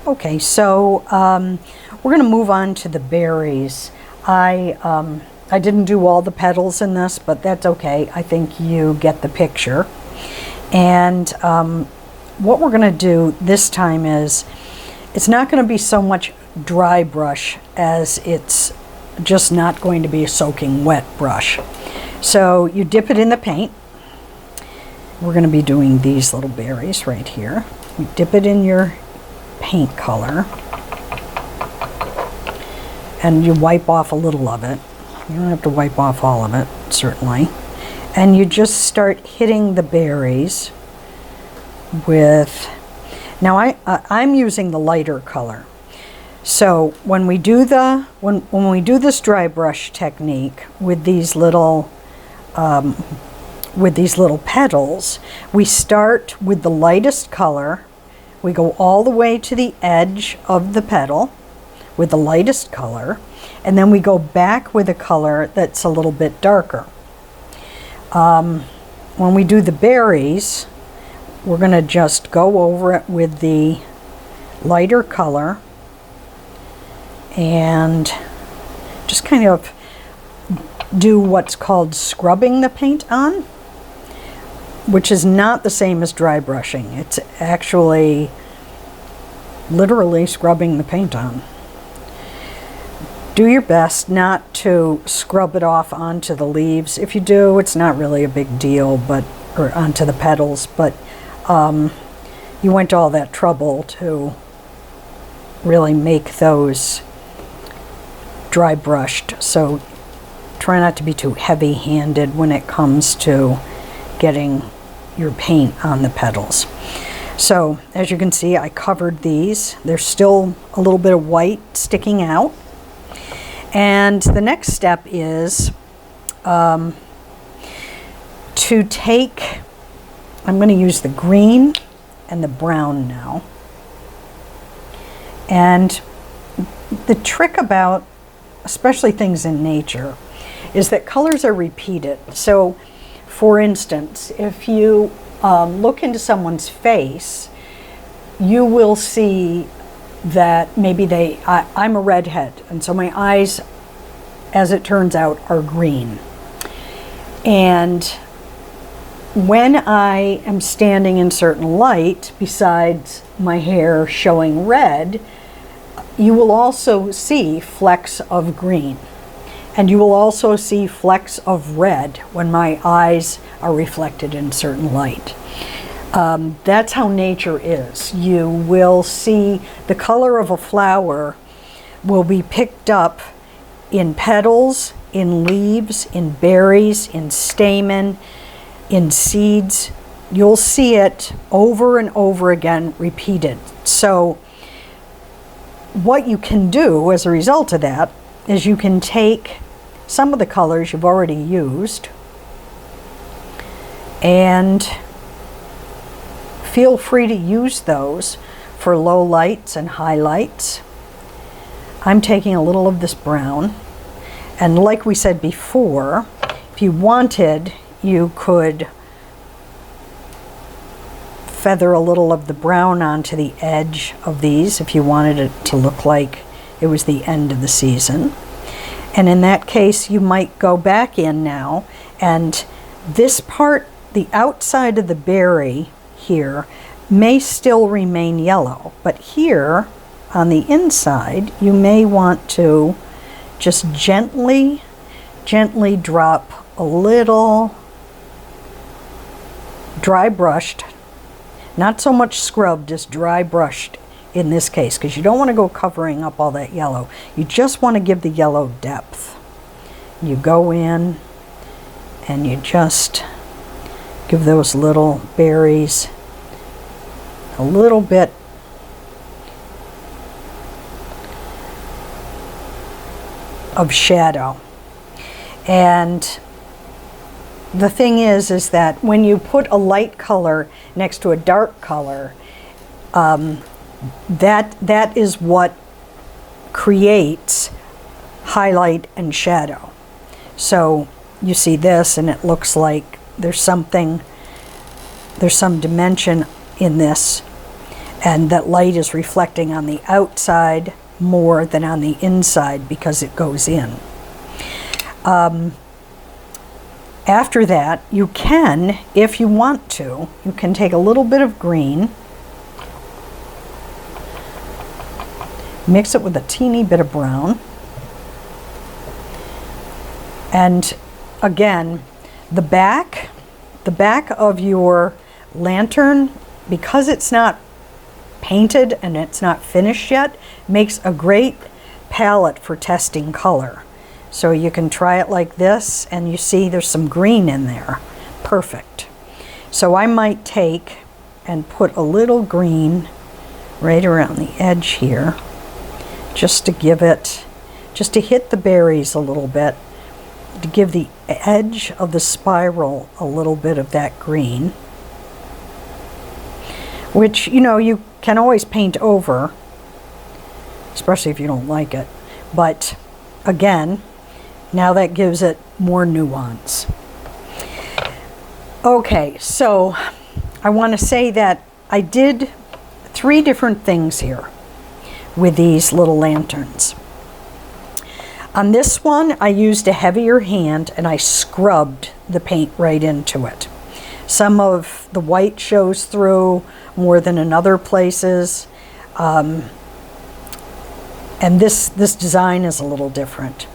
Okay, so we're going to move on to the berries. I didn't do all the petals in this, but that's okay. I think you get the picture. And what we're going to do this time is, it's not going to be so much dry brush as it's just not going to be a soaking wet brush. So you dip it in the paint. We're going to be doing these little berries right here. You dip it in your paint color and you wipe off a little of it. You don't have to wipe off all of it, certainly. And you just start hitting the berries with, now I'm using the lighter color. So when we do when we do this dry brush technique with these little petals, we start with the lightest color. We go all the way to the edge of the petal with the lightest color, and then we go back with a color that's a little bit darker. When we do the berries, we're going to just go over it with the lighter color and just kind of do what's called scrubbing the paint on, which is not the same as dry brushing. It's actually literally scrubbing the paint on. Do your best not to scrub it off onto the leaves. If you do, it's not really a big deal, or onto the petals, but you went to all that trouble to really make those dry brushed. So try not to be too heavy-handed when it comes to getting your paint on the petals. So as you can see, I covered these. There's still a little bit of white sticking out. And the next step is to take, I'm going to use the green and the brown now. And the trick about, especially things in nature, is that colors are repeated. So for instance, if you look into someone's face, you will see that maybe I'm a redhead, and so my eyes, as it turns out, are green. And when I am standing in certain light, besides my hair showing red, you will also see flecks of green. And you will also see flecks of red when my eyes are reflected in certain light. That's how nature is. You will see the color of a flower will be picked up in petals, in leaves, in berries, in stamen, in seeds. You'll see it over and over again repeated. So what you can do as a result of that is you can take some of the colors you've already used and feel free to use those for low lights and highlights. I'm taking a little of this brown, and like we said before, if you wanted, you could feather a little of the brown onto the edge of these if you wanted it to look like it was the end of the season. And in that case, you might go back in now, and this part, the outside of the berry here, may still remain yellow, but here on the inside, you may want to just gently drop a little dry brushed, not so much scrubbed as dry brushed in this case, because you don't want to go covering up all that yellow. You just want to give the yellow depth. You go in and you just give those little berries a little bit of shadow. And the thing is that when you put a light color next to a dark color, that is what creates highlight and shadow. So you see this and it looks like there's some dimension in this. and that light is reflecting on the outside more than on the inside because it goes in. After that, you can, if you want to, you can take a little bit of green, mix it with a teeny bit of brown, and again, the back of your lantern, because it's not painted and it's not finished yet, makes a great palette for testing color. So you can try it like this, and you see there's some green in there. Perfect. So I might take and put a little green right around the edge here, just to give it, just to hit the berries a little bit, to give the edge of the spiral a little bit of that green, which, you know, you can always paint over, especially if you don't like it. But again, now that gives it more nuance. Okay, so I want to say that I did 3 different things here with these little lanterns. On this one, I used a heavier hand and I scrubbed the paint right into it. Some of the white shows through more than in other places. And this design is a little different.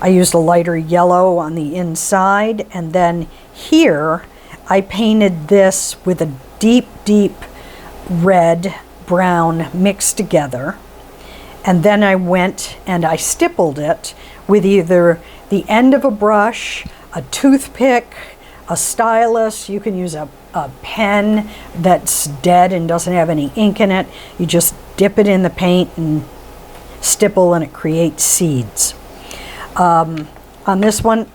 I used a lighter yellow on the inside, and then here I painted this with a deep, deep red, brown mixed together. And then I went and I stippled it with either the end of a brush, a toothpick, a stylus. You can use a pen that's dead and doesn't have any ink in it. You just dip it in the paint and stipple, and it creates seeds. On this one,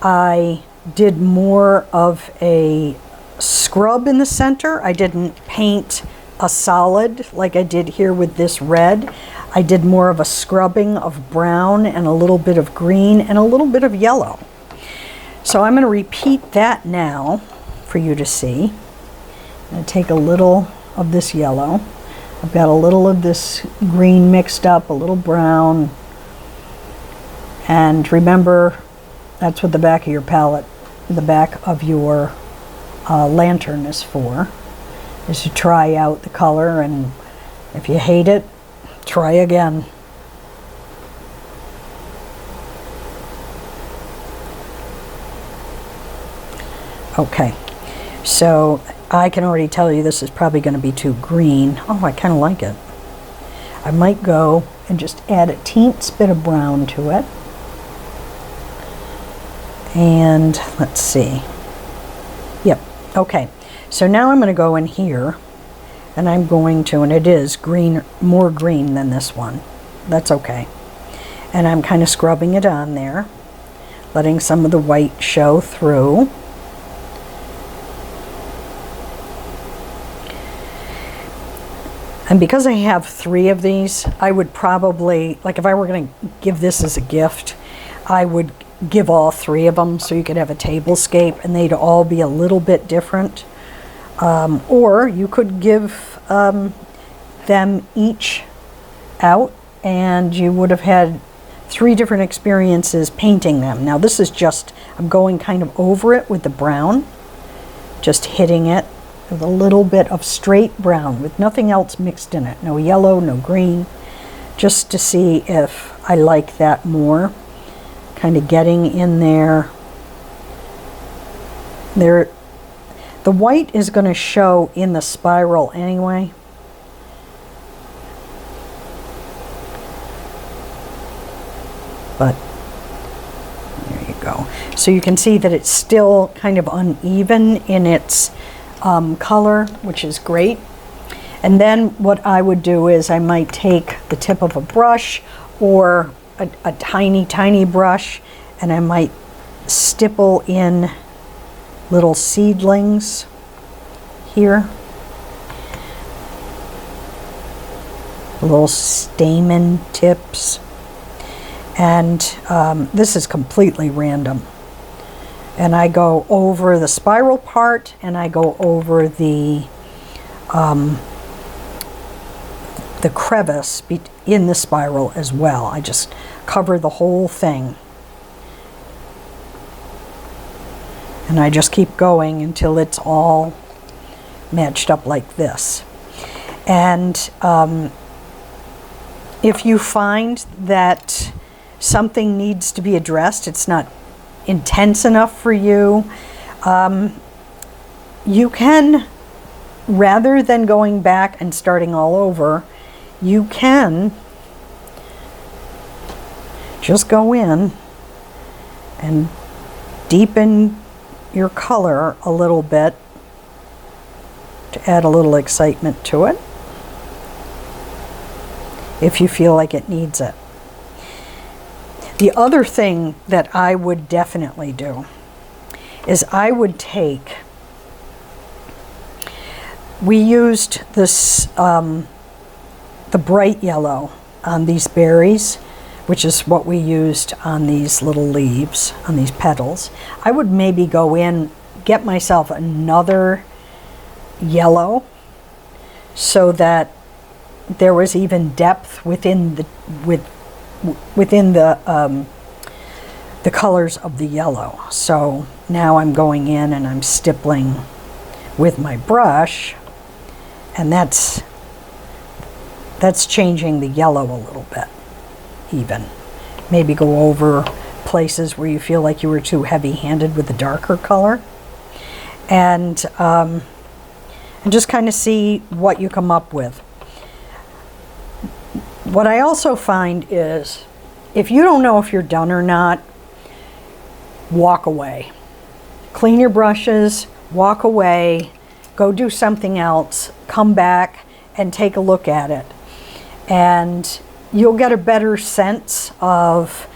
I did more of a scrub in the center. I didn't paint a solid like I did here with this red. I did more of a scrubbing of brown and a little bit of green and a little bit of yellow. So I'm going to repeat that now for you to see. I'm going to take a little of this yellow. I've got a little of this green mixed up, a little brown. And remember, that's what the back of your palette, the back of your lantern is for, is to try out the color, and if you hate it, try again. Okay, so I can already tell you this is probably going to be too green. Oh, I kind of like it. I might go and just add a teensy bit of brown to it. And let's see. Yep, okay. So now I'm going to go in here, and I'm going to, and it is green, more green than this one. That's okay. And I'm kind of scrubbing it on there, letting some of the white show through. And because I have 3 of these, I would probably, like if I were going to give this as a gift, I would give all 3 of them so you could have a tablescape and they'd all be a little bit different. Or you could give them each out and you would have had 3 different experiences painting them. Now this is just, I'm going kind of over it with the brown, just hitting it with a little bit of straight brown with nothing else mixed in it. No yellow, no green, just to see if I like that more. Kind of getting in there. The white is going to show in the spiral anyway. But there you go. So you can see that it's still kind of uneven in its color, which is great. And then what I would do is I might take the tip of a brush or a tiny, tiny brush, and I might stipple in little seedlings here. Little stamen tips. And this is completely random. And I go over the spiral part, and I go over the the crevice in the spiral as well. I just cover the whole thing. And I just keep going until it's all matched up like this. And if you find that something needs to be addressed, it's not intense enough for you, you can, rather than going back and starting all over, you can just go in and deepen your color a little bit to add a little excitement to it if you feel like it needs it. The other thing that I would definitely do is I would take, we used this the bright yellow on these berries, which is what we used on these little leaves, on these petals. I would maybe go in, get myself another yellow so that there was even depth within the the colors of the yellow. So now I'm going in and I'm stippling with my brush, and that's changing the yellow a little bit even. Maybe go over places where you feel like you were too heavy-handed with the darker color, and just kind of see what you come up with. What I also find is, if you don't know if you're done or not, walk away. Clean your brushes, walk away, go do something else, come back and take a look at it. And you'll get a better sense of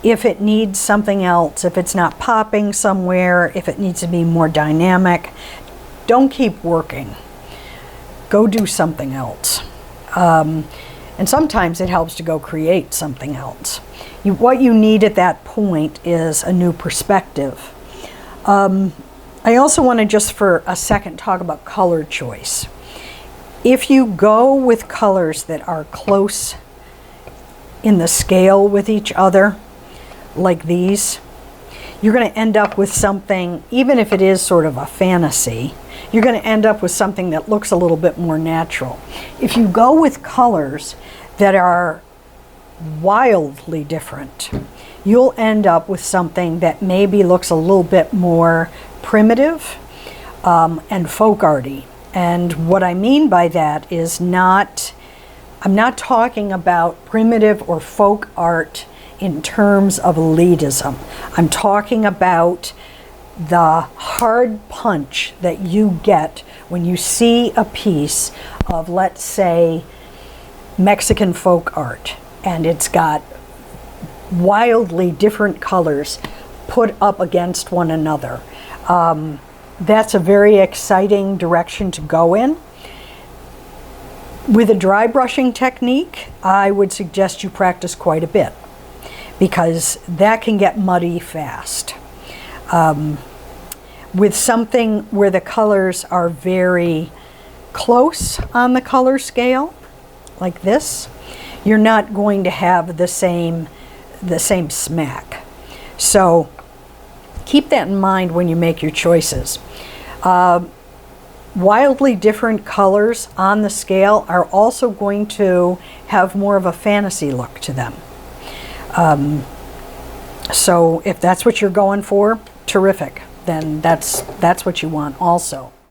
if it needs something else, if it's not popping somewhere, if it needs to be more dynamic. Don't keep working. Go do something else. And sometimes it helps to go create something else. What you need at that point is a new perspective. I also want to just for a second talk about color choice. If you go with colors that are close in the scale with each other, like these, you're going to end up with something, even if it is sort of a fantasy, you're going to end up with something that looks a little bit more natural. If you go with colors that are wildly different, you'll end up with something that maybe looks a little bit more primitive and folk arty. And what I mean by that is I'm not talking about primitive or folk art in terms of elitism. I'm talking about the hard punch that you get when you see a piece of, let's say, Mexican folk art, and it's got wildly different colors put up against one another. That's a very exciting direction to go in. With a dry brushing technique, I would suggest you practice quite a bit, because that can get muddy fast. With something where the colors are very close on the color scale, like this, you're not going to have the same smack. So keep that in mind when you make your choices. Wildly different colors on the scale are also going to have more of a fantasy look to them. So if that's what you're going for, terrific. Then that's what you want also.